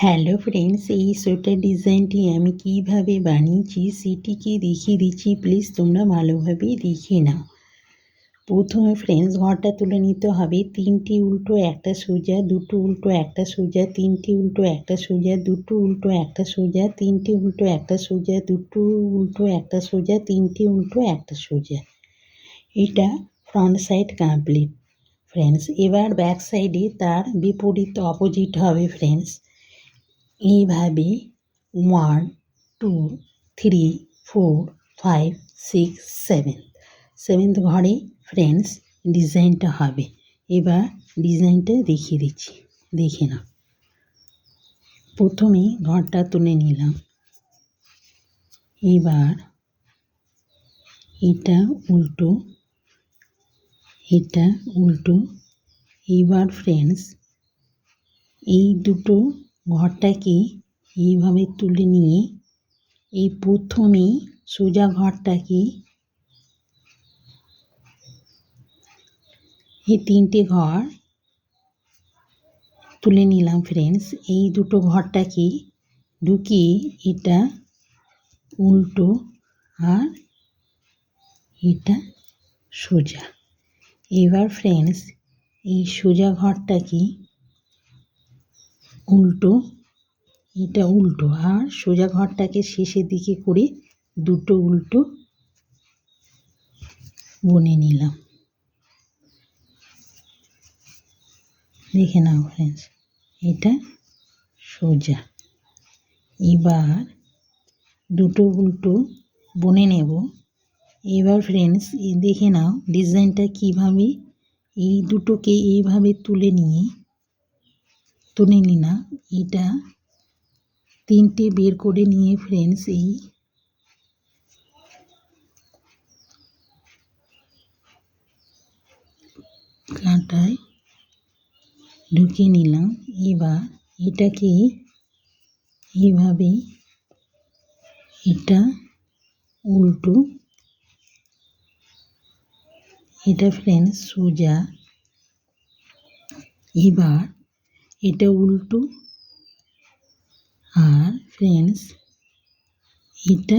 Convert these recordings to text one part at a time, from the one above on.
Hello friends, এই sweater ডিজাইনটি আমি কিভাবে বানিয়েছি সেটিকে দেখিয়ে দিচ্ছি। প্লিজ তোমরা ভালোভাবে দেখে নাও। প্রথমে ফ্রেন্ডস ঘরটা তুলে নিতে হবে। 3টি উল্টো একটা সোজা, 2টো উল্টো একটা সোজা, 3টি উল্টো একটা সোজা, 2টো উল্টো একটা সোজা, 3টি উল্টো একটা সোজা, 2টো উল্টো একটা সোজা, 3টি উল্টো একটা সোজা। এটা ফ্রন্ট সাইড কমপ্লিট ফ্রেন্ডস। এবার ব্যাক সাইডে তার বিপরীত অপোজিট হবে ফ্রেন্ডস। এইভাবে 1 2 3 4 5 6 7th ঘরে ফ্রেন্ডস ডিজাইনটা হবে। এবার ডিজাইনটা দেখিয়ে দিচ্ছি, দেখে নাও। প্রথমে ঘরটা তুলে নিলাম। এবার এটা উল্টো, এটা উল্টো। এবার ফ্রেন্ডস এই দুটো ঘরটাকে এইভাবে তুলে নিয়ে এই প্রথমেই সোজা ঘরটাকে, এই 3টে ঘর তুলে নিলাম ফ্রেন্ডস। এই দুটো ঘরটাকে ঢুকিয়ে এটা উল্টো আর এটা সোজা। এবার ফ্রেন্ডস এই সোজা ঘরটাকে উল্টো, এটা উল্টো আর সোজা ঘরটাকে শেষের দিকে করে দুটো উল্টো বুনে নিলাম। দেখে নাও ফ্রেন্ডস, এটা সোজা। এবার দুটো উল্টো বুনে নেব। এবার ফ্রেন্ডস দেখে নাও ডিজাইনটা কিভাবে। এই দুটোকে এইভাবে তুলে নিলাম। এটা 3টে বের করে নিয়ে ফ্রেন্ডস এই কাঁটায় ঢুকিয়ে নিলাম। এবার এটাকে এইভাবে, এটা উল্টো, এটা ফ্রেন্ডস সোজা। এবার এটা উল্টো আর ফ্রেন্ডস এটা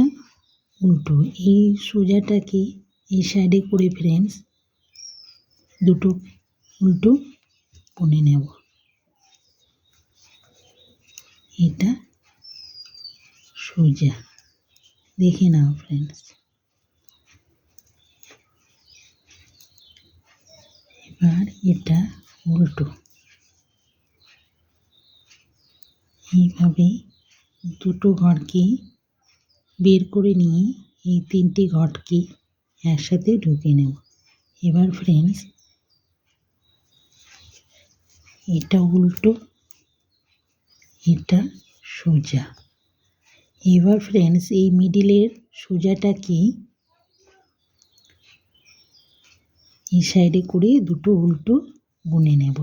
উল্টো। এই সোজাটাকে এই সাইডে করে ফ্রেন্ডস দুটো উল্টো বুনে নেব। এটা সোজা, দেখে নাও ফ্রেন্ডস। এবার এটা উল্টো। এইভাবে দুটো ঘরকে বের করে নিয়ে এই 3টে ঘরকে একসাথে ঢুকে নেব। এবার ফ্রেন্ডস এটা উল্টো, এটা সোজা। এবার ফ্রেন্ডস এই মিডিলের সোজাটাকে এই সাইডে করে দুটো উল্টো বুনে নেব।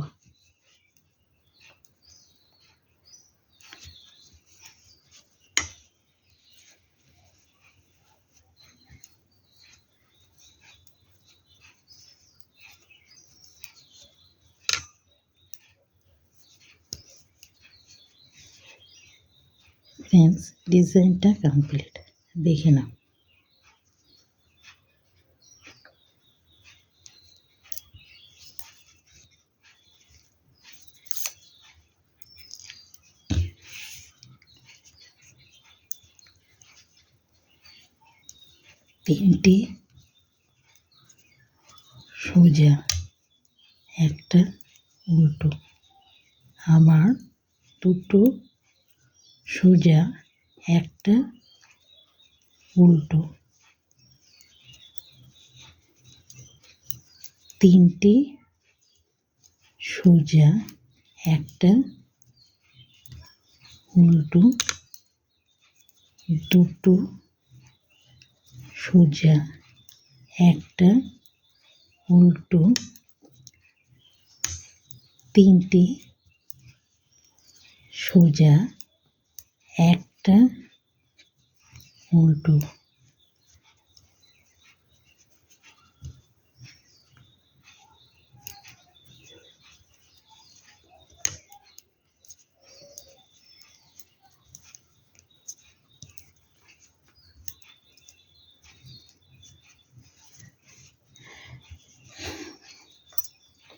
ফ্রেন্ডস ডিজাইনটা কমপ্লিট, দেখে নাও। তিনটে সোজা, একটা উল্টো, আবার দুটো সোজা, একটা উল্টো, 3টে সোজা, একটা উল্টো, দুটো সোজা, একটা উল্টো, 3টে সোজা, একটা উল্টো।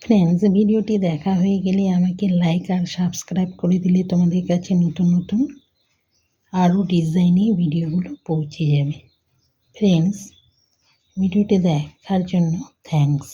ফ্রেন্ডস, ভিডিওটি দেখা হয়ে গেলে আমাকে লাইক আর সাবস্ক্রাইব করে দিলে তোমাদের কাছে নতুন নতুন আরও ডিজাইনে ভিডিওগুলো পৌঁছে যাবে। ফ্রেন্ডস, ভিডিওটি দেখার জন্য থ্যাঙ্কস।